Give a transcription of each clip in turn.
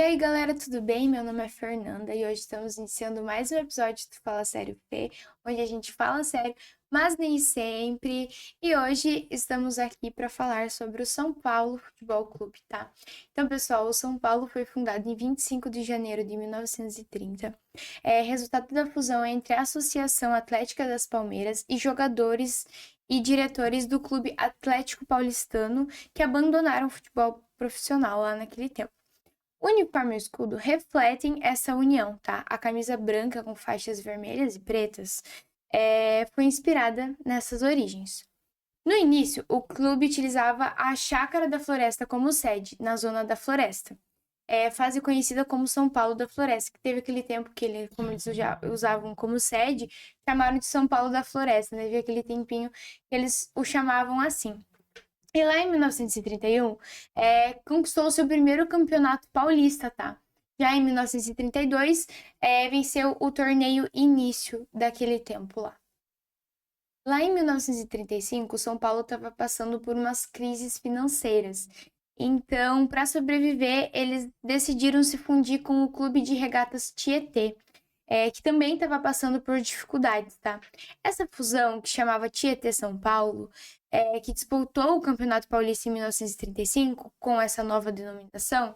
E aí, galera, tudo bem? Meu nome é Fernanda e hoje estamos iniciando mais um episódio do Fala Sério Fê, onde a gente fala sério, mas nem sempre. E hoje estamos aqui para falar sobre o São Paulo Futebol Clube, tá? Então, pessoal, o São Paulo foi fundado em 25 de janeiro de 1930. É resultado da fusão entre a Associação Atlética das Palmeiras e jogadores e diretores do Clube Atlético Paulistano que abandonaram o futebol profissional lá naquele tempo. O uniforme e o escudo refletem essa união, tá? A camisa branca com faixas vermelhas e pretas foi inspirada nessas origens. No início, o clube utilizava a Chácara da Floresta como sede, na zona da Floresta. Fase conhecida como São Paulo da Floresta, que teve aquele tempo que como eles usavam como sede, chamaram de São Paulo da Floresta, né? Teve aquele tempinho que eles o chamavam assim. E lá em 1931, conquistou seu primeiro campeonato paulista, tá? Já em 1932, venceu o torneio início daquele tempo lá. Lá em 1935, o São Paulo estava passando por umas crises financeiras. Então, para sobreviver, eles decidiram se fundir com o Clube de Regatas Tietê, que também estava passando por dificuldades, tá? Essa fusão, que chamava Tietê São Paulo, que disputou o Campeonato Paulista em 1935, com essa nova denominação,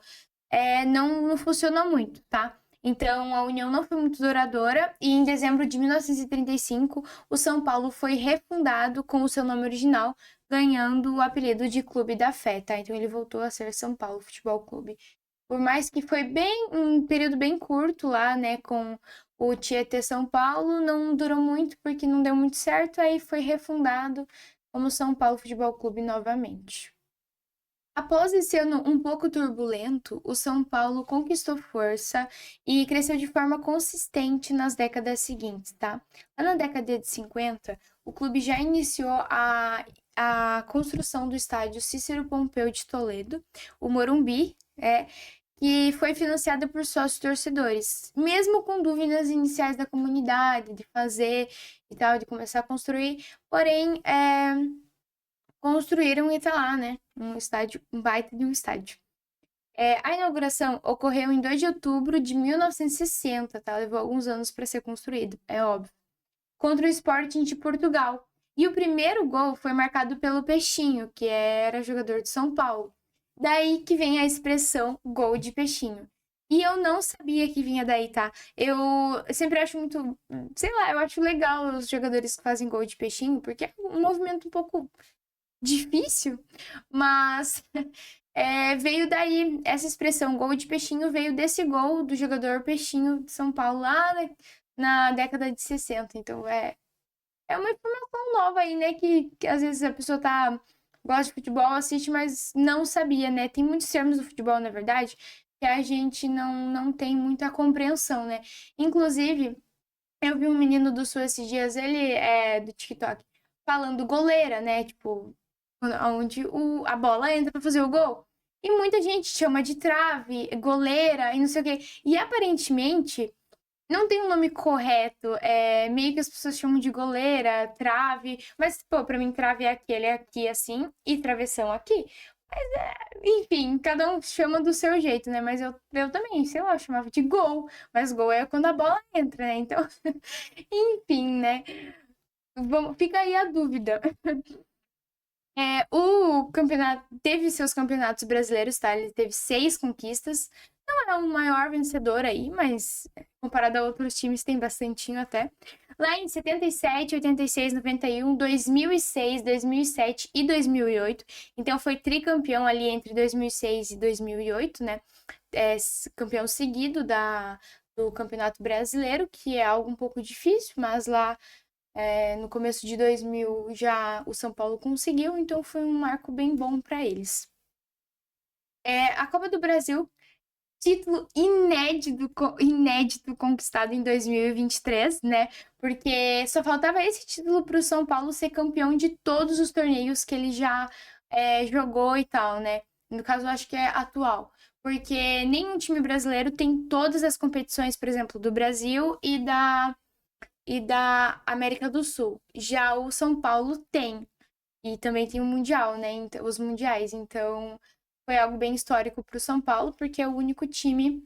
não funcionou muito, tá? Então, a união não foi muito duradoura e em dezembro de 1935, o São Paulo foi refundado com o seu nome original, ganhando o apelido de Clube da Fé, tá? Então, ele voltou a ser São Paulo Futebol Clube. Por mais que foi um período bem curto lá, né, com o Tietê São Paulo, não durou muito porque não deu muito certo, aí foi refundado como São Paulo Futebol Clube novamente. Após esse ano um pouco turbulento, o São Paulo conquistou força e cresceu de forma consistente nas décadas seguintes, tá? Lá na década de 50, o clube já iniciou a construção do estádio Cícero Pompeu de Toledo, o Morumbi, que foi financiada por sócios torcedores, mesmo com dúvidas iniciais da comunidade de fazer e tal, de começar a construir, porém, construíram e tá lá, né? Um estádio, um baita de um estádio. A inauguração ocorreu em 2 de outubro de 1960, tá? Levou alguns anos para ser construído, é óbvio. Contra o Sporting de Portugal. E o primeiro gol foi marcado pelo Peixinho, que era jogador de São Paulo. Daí que vem a expressão gol de Peixinho. E eu não sabia que vinha daí, tá? Eu sempre acho muito, sei lá, eu acho legal os jogadores que fazem gol de peixinho, porque é um movimento um pouco difícil, mas veio daí essa expressão gol de peixinho, veio desse gol do jogador Peixinho de São Paulo lá na década de 60. Então é uma informação nova aí, né? Que às vezes a pessoa gosta de futebol, assiste, mas não sabia, né? Tem muitos termos do futebol, na verdade, que a gente não tem muita compreensão, né? Inclusive, eu vi um menino do Sul esses dias, ele é do TikTok, falando goleira, né? Tipo, onde a bola entra pra fazer o gol. E muita gente chama de trave, goleira e não sei o quê. E aparentemente não tem um nome correto. Meio que as pessoas chamam de goleira, trave. Mas, pô, pra mim, trave é aquele aqui assim e travessão aqui. Enfim, cada um chama do seu jeito, né? Mas eu também, sei lá, eu chamava de gol. Mas gol é quando a bola entra, né? Então, enfim, né? Fica aí a dúvida. O campeonato teve seus campeonatos brasileiros, tá? Ele teve 6 conquistas. Não é o maior vencedor aí, mas comparado a outros times tem bastantinho até. Lá em 77, 86, 91, 2006, 2007 e 2008. Então foi tricampeão ali entre 2006 e 2008, né? Campeão seguido do Campeonato Brasileiro, que é algo um pouco difícil, mas lá no começo de 2000 já o São Paulo conseguiu, então foi um marco bem bom para eles. A Copa do Brasil, título inédito conquistado em 2023, né? Porque só faltava esse título para o São Paulo ser campeão de todos os torneios que ele já jogou e tal, né? No caso, eu acho que é atual. Porque nenhum time brasileiro tem todas as competições, por exemplo, do Brasil e da América do Sul. Já o São Paulo tem. E também tem o Mundial, né? Os mundiais. Então, foi algo bem histórico para o São Paulo, porque é o único time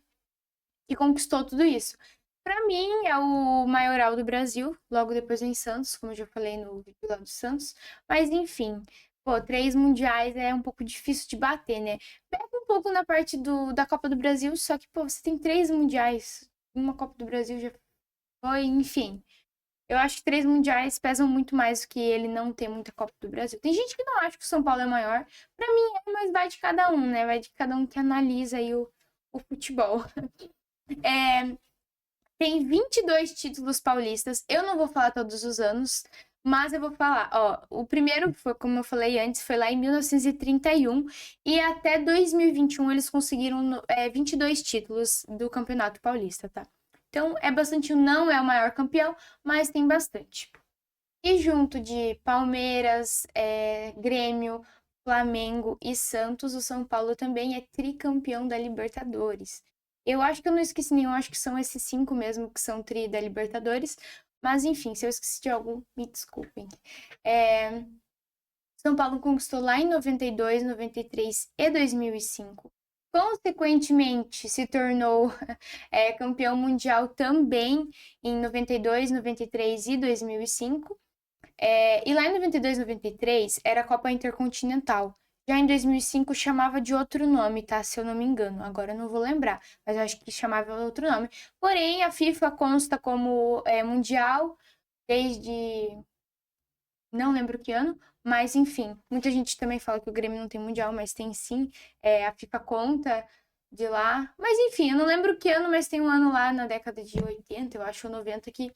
que conquistou tudo isso. Para mim, é o maioral do Brasil, logo depois vem Santos, como eu já falei no vídeo lá do Santos. Mas enfim, pô, 3 mundiais é um pouco difícil de bater, né? Pega um pouco na parte da Copa do Brasil, só que, pô, você tem 3 mundiais. Uma Copa do Brasil já foi, enfim. Eu acho que 3 mundiais pesam muito mais do que ele não ter muita Copa do Brasil. Tem gente que não acha que o São Paulo é maior. Pra mim é, mas vai de cada um, né? Vai de cada um que analisa aí o futebol. É, tem 22 títulos paulistas. Eu não vou falar todos os anos, mas eu vou falar. Ó, o primeiro foi, como eu falei antes, foi lá em 1931 e até 2021 eles conseguiram 22 títulos do Campeonato Paulista, tá? Então é bastante, não é o maior campeão, mas tem bastante. E junto de Palmeiras, Grêmio, Flamengo e Santos, o São Paulo também é tricampeão da Libertadores. Eu acho que eu não esqueci nenhum, acho que são esses 5 mesmo que são tri da Libertadores. Mas enfim, se eu esqueci de algum, me desculpem. É, São Paulo conquistou lá em 92, 93 e 2005. Consequentemente, se tornou campeão mundial também em 92, 93 e 2005. E lá em 92, 93 era a Copa Intercontinental. Já em 2005 chamava de outro nome, tá? Se eu não me engano. Agora eu não vou lembrar, mas eu acho que chamava outro nome. Porém, a FIFA consta como mundial desde não lembro que ano, mas enfim. Muita gente também fala que o Grêmio não tem mundial, mas tem sim. A FIFA conta de lá. Mas enfim, eu não lembro que ano, mas tem um ano lá na década de 80, eu acho, ou 90, que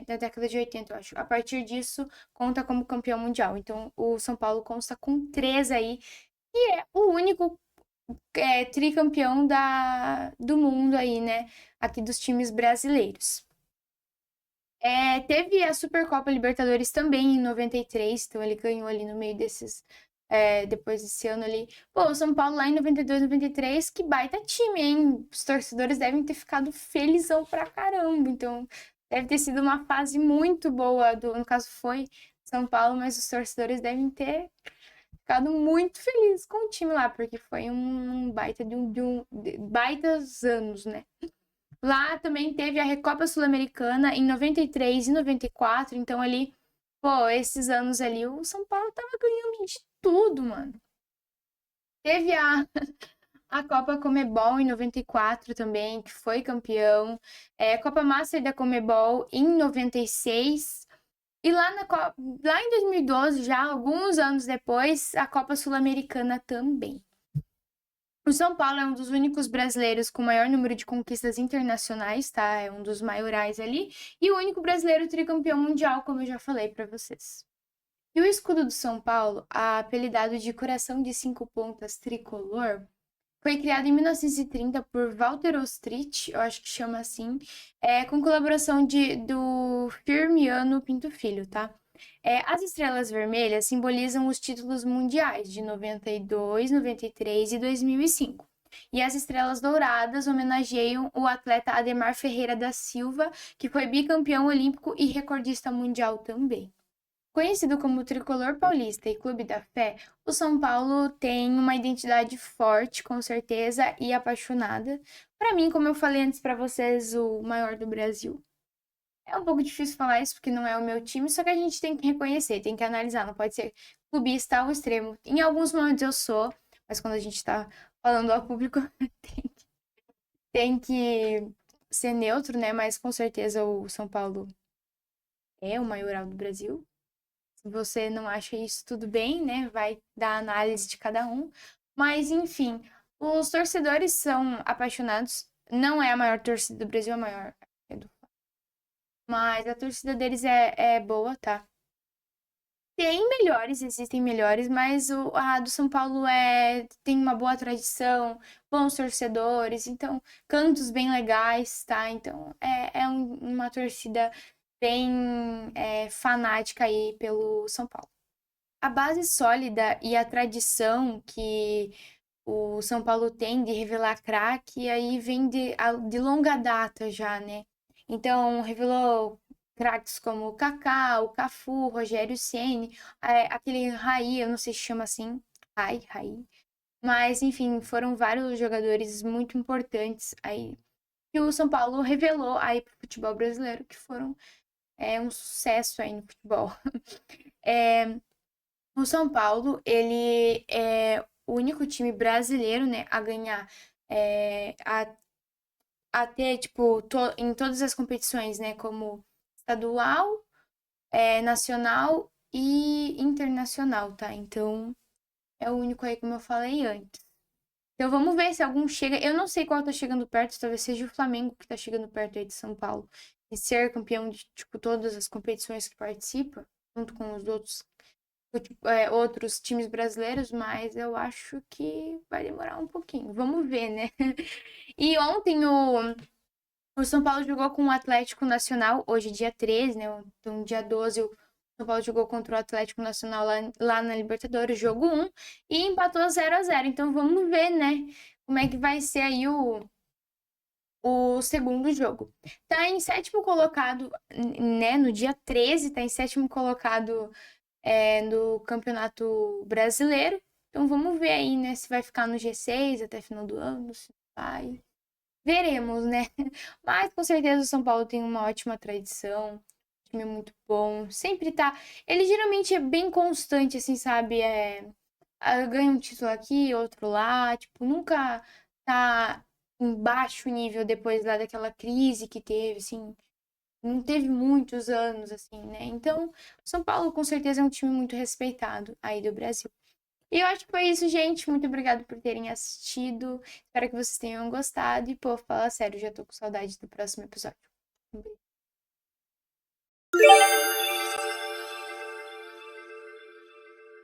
da década de 80, eu acho. A partir disso, conta como campeão mundial. Então, o São Paulo consta com 3 aí, e é o único tricampeão do mundo aí, né? Aqui dos times brasileiros. Teve a Supercopa Libertadores também em 93, então ele ganhou ali no meio desses. Depois desse ano ali. Pô, o São Paulo lá em 92, 93, que baita time, hein? Os torcedores devem ter ficado felizão pra caramba. Então, deve ter sido uma fase muito boa, no caso foi São Paulo, mas os torcedores devem ter ficado muito felizes com o time lá, porque foi um baita de baitas anos, né? Lá também teve a Recopa Sul-Americana em 93 e 94, então ali, pô, esses anos ali o São Paulo tava ganhando de tudo, mano. Teve a Copa Comebol em 94 também, que foi campeão. Copa Master da Comebol em 96. E lá em 2012, já alguns anos depois, a Copa Sul-Americana também. O São Paulo é um dos únicos brasileiros com maior número de conquistas internacionais, tá? É um dos maiorais ali. E o único brasileiro tricampeão mundial, como eu já falei para vocês. E o escudo do São Paulo, apelidado de Coração de 5 Pontas Tricolor, foi criado em 1930 por Walter Ostrich, eu acho que chama assim, com colaboração do Firmiano Pinto Filho, tá? As estrelas vermelhas simbolizam os títulos mundiais de 92, 93 e 2005. E as estrelas douradas homenageiam o atleta Ademar Ferreira da Silva, que foi bicampeão olímpico e recordista mundial também. Conhecido como Tricolor Paulista e Clube da Fé, o São Paulo tem uma identidade forte, com certeza, e apaixonada. Para mim, como eu falei antes para vocês, o maior do Brasil. É um pouco difícil falar isso porque não é o meu time, só que a gente tem que reconhecer, tem que analisar, não pode ser clubista ao extremo. Em alguns momentos eu sou, mas quando a gente tá falando ao público, tem que ser neutro, né? Mas com certeza o São Paulo é o maioral do Brasil. Se você não acha isso, tudo bem, né? Vai dar análise de cada um. Mas, enfim, os torcedores são apaixonados. Não é a maior torcida do Brasil, a maior é do mas a torcida deles é boa, tá? Tem melhores, existem melhores, mas a do São Paulo tem uma boa tradição, bons torcedores, então cantos bem legais, tá? Então uma torcida bem fanática aí pelo São Paulo. A base sólida e a tradição que o São Paulo tem de revelar craque aí vem de longa data já, né? Então, revelou craques como o Kaká, o Cafu, Rogério Ceni, aquele Raí, eu não sei se chama assim, Raí, Mas, enfim, foram vários jogadores muito importantes aí que o São Paulo revelou aí pro futebol brasileiro, que foram um sucesso aí no futebol. O São Paulo, ele é o único time brasileiro, né, a ganhar, a ter, tipo, em todas as competições, né, como estadual, nacional e internacional, tá? Então, é o único aí, como eu falei antes. Então, vamos ver se algum chega. Eu não sei qual tá chegando perto, talvez seja o Flamengo que tá chegando perto aí de São Paulo. E ser campeão de, tipo, todas as competições que participa, junto com os outros times brasileiros, mas eu acho que vai demorar um pouquinho. Vamos ver, né? E ontem o São Paulo jogou com o Atlético Nacional, hoje dia 13, né? Então, dia 12, o São Paulo jogou contra o Atlético Nacional lá na Libertadores, jogo 1, e empatou 0-0. Então, vamos ver, né? Como é que vai ser aí o segundo jogo. Tá em sétimo colocado, né? No dia 13, tá em sétimo colocado no Campeonato Brasileiro. Então vamos ver aí, né, se vai ficar no G6 até final do ano, se vai. Veremos, né? Mas com certeza o São Paulo tem uma ótima tradição, um time muito bom, sempre tá. Ele geralmente é bem constante, assim, sabe? Ganha um título aqui, outro lá, tipo, nunca tá em baixo nível depois lá daquela crise que teve, assim, não teve muitos anos, assim, né? Então, o São Paulo com certeza é um time muito respeitado aí do Brasil. E eu acho que foi isso, gente. Muito obrigada por terem assistido. Espero que vocês tenham gostado. E, pô, fala sério, já tô com saudade do próximo episódio. Um beijo.